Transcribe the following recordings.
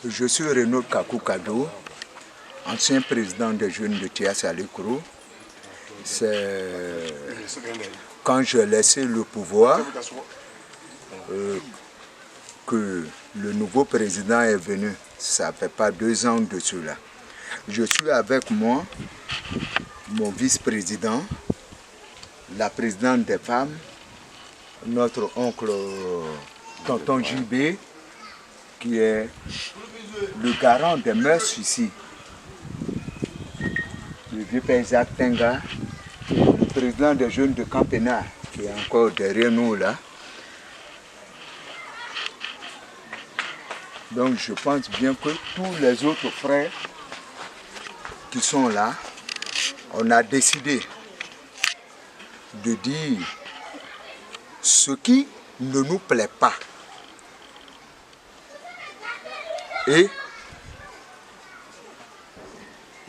Je suis Renaud Kakou-Kado, ancien président des jeunes de Thiès-Salikro. C'est quand j'ai laissé le pouvoir que le nouveau président est venu. Ça ne fait pas 2 ans de cela. Je suis avec moi, mon vice-président, la présidente des femmes, notre oncle Tonton JB, qui est le garant des mœurs ici. Le vieux père Isaac Tenga, le président des jeunes de Campénard, qui est encore derrière nous là. Donc je pense bien que tous les autres frères qui sont là, on a décidé de dire ce qui ne nous plaît pas. Et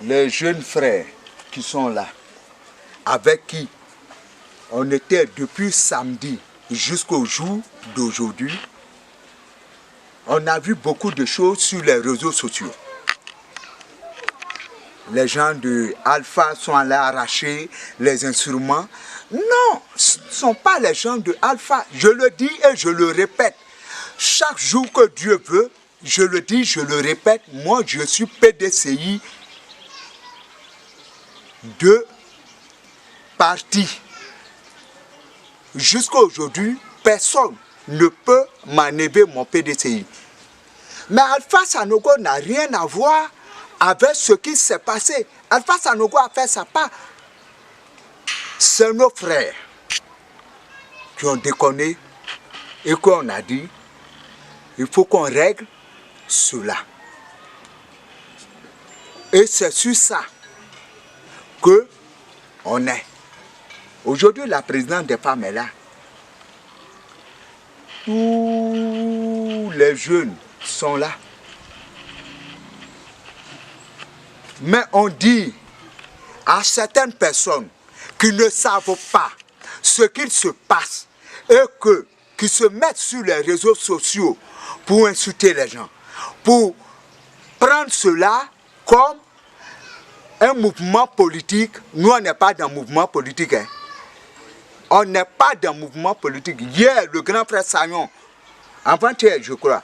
les jeunes frères qui sont là, avec qui on était depuis samedi jusqu'au jour d'aujourd'hui, on a vu beaucoup de choses sur les réseaux sociaux. Les gens de Alpha sont allés arracher les instruments. Non, ce ne sont pas les gens de Alpha. Je le dis et je le répète. Chaque jour que Dieu veut, je le dis, je le répète, moi je suis PDCI de parti. Jusqu'à aujourd'hui, personne ne peut m'enlever mon PDCI. Mais Alpha Sanogo n'a rien à voir avec ce qui s'est passé. Alpha Sanogo a fait sa part. C'est nos frères qui ont déconné et qu'on a dit, il faut qu'on règle cela. Et c'est sur ça que on est. Aujourd'hui, la présidente des femmes est là. Tous les jeunes sont là. Mais on dit à certaines personnes qui ne savent pas ce qu'il se passe et qui se mettent sur les réseaux sociaux pour insulter les gens, pour prendre cela comme un mouvement politique. Nous, on n'est pas dans un mouvement politique. Hein. On n'est pas dans un mouvement politique. Hier, le grand frère Sagnon, avant-hier, je crois,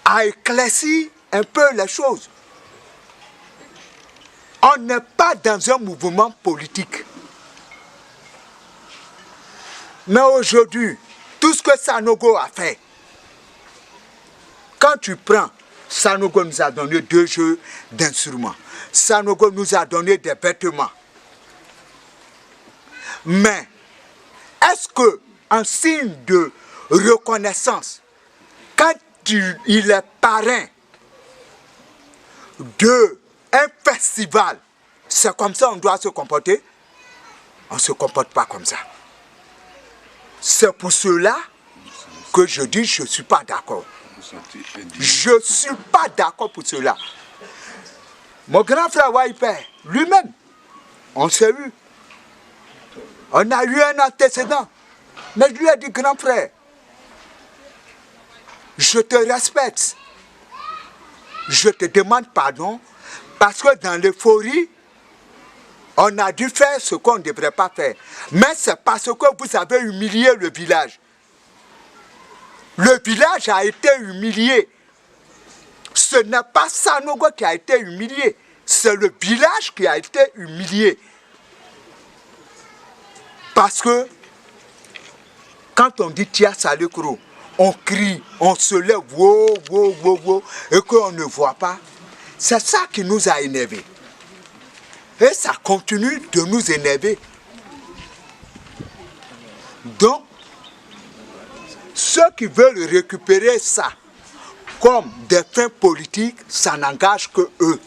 a éclairci un peu les choses. On n'est pas dans un mouvement politique. Mais aujourd'hui, tout ce que Sanogo a fait, quand tu prends, Sanogo nous a donné 2 jeux d'instruments. Sanogo nous a donné des vêtements. Mais, est-ce que, en signe de reconnaissance, quand il est parrain d'un festival, c'est comme ça qu'on doit se comporter? On ne se comporte pas comme ça. C'est pour cela que je dis je ne suis pas d'accord. Je ne suis pas d'accord pour cela. Mon grand frère Waïpé, lui-même, on s'est eu. On a eu un antécédent. Mais je lui ai dit, grand frère, je te respecte. Je te demande pardon parce que dans l'euphorie, on a dû faire ce qu'on ne devrait pas faire. Mais c'est parce que vous avez humilié le village. Le village a été humilié. Ce n'est pas Sanogo qui a été humilié. C'est le village qui a été humilié. Parce que quand on dit Thiès-Salikro, on crie, on se lève, wow, wow, wow, wow, et qu'on ne voit pas. C'est ça qui nous a énervés. Et ça continue de nous énerver. Donc, ceux qui veulent récupérer ça comme des fins politiques, ça n'engage que eux.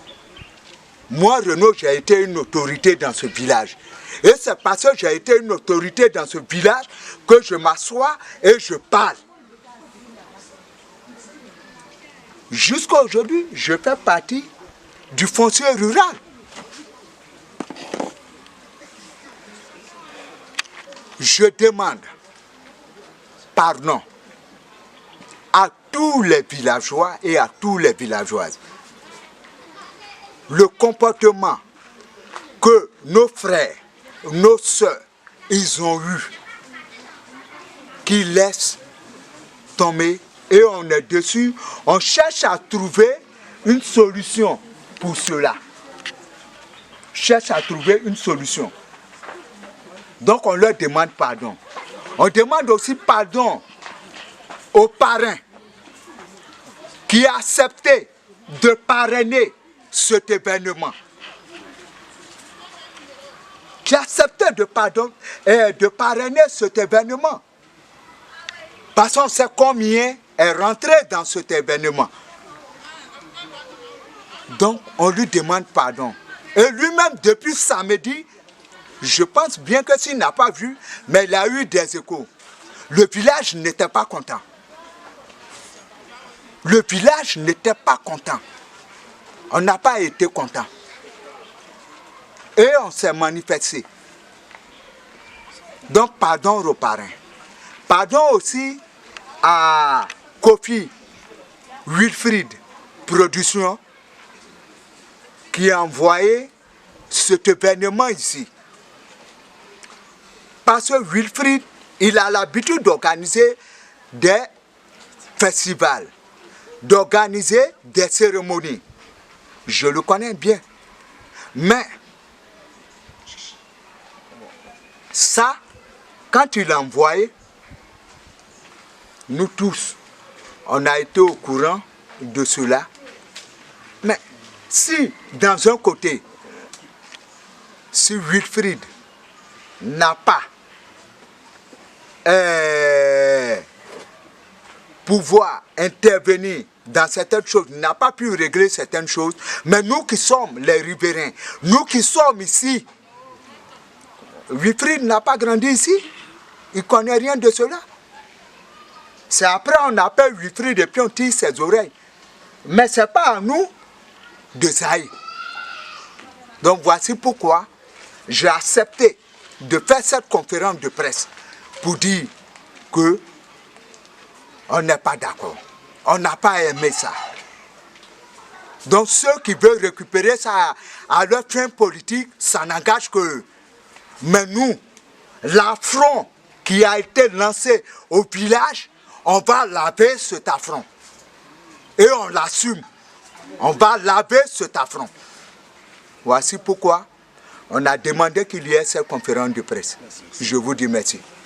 Moi, Renaud, j'ai été une autorité dans ce village. Et c'est parce que j'ai été une autorité dans ce village que je m'assois et je parle. Jusqu'à aujourd'hui, je fais partie du foncier rural. Je demande pardon à tous les villageois et à tous les villageoises. Le comportement que nos frères, nos soeurs, ils ont eu, qui laissent tomber, et on est dessus, on cherche à trouver une solution pour cela. Cherche à trouver une solution. Donc on leur demande pardon. On demande aussi pardon aux parrains qui a accepté de parrainer cet événement. Qui a accepté de parrainer cet événement. Parce qu'on sait combien est rentré dans cet événement. Donc on lui demande pardon. Et lui-même, depuis samedi, je pense bien que s'il n'a pas vu, mais il a eu des échos. Le village n'était pas content. Le village n'était pas content. On n'a pas été content. Et on s'est manifesté. Donc, pardon aux parrains. Pardon aussi à Kofi Wilfried Production qui a envoyé cet événement ici. Parce que Wilfried, il a l'habitude d'organiser des festivals, d'organiser des cérémonies. Je le connais bien. Mais, ça, quand il a envoyé, nous tous, on a été au courant de cela. Mais si, dans un côté, si Wilfried n'a pas pouvoir intervenir dans certaines choses, n'a pas pu régler certaines choses, mais nous qui sommes les riverains, nous qui sommes ici, Wilfried n'a pas grandi ici, il ne connaît rien de cela. C'est après on appelle Wilfried et puis on tire ses oreilles. Mais ce n'est pas à nous de zaïr. Donc voici pourquoi j'ai accepté de faire cette conférence de presse pour dire que on n'est pas d'accord. On n'a pas aimé ça. Donc ceux qui veulent récupérer ça à leur fin politique, ça n'engage qu'eux. Mais nous, l'affront qui a été lancé au village, on va laver cet affront. Et on l'assume. On va laver cet affront. Voici pourquoi on a demandé qu'il y ait cette conférence de presse. Je vous dis merci.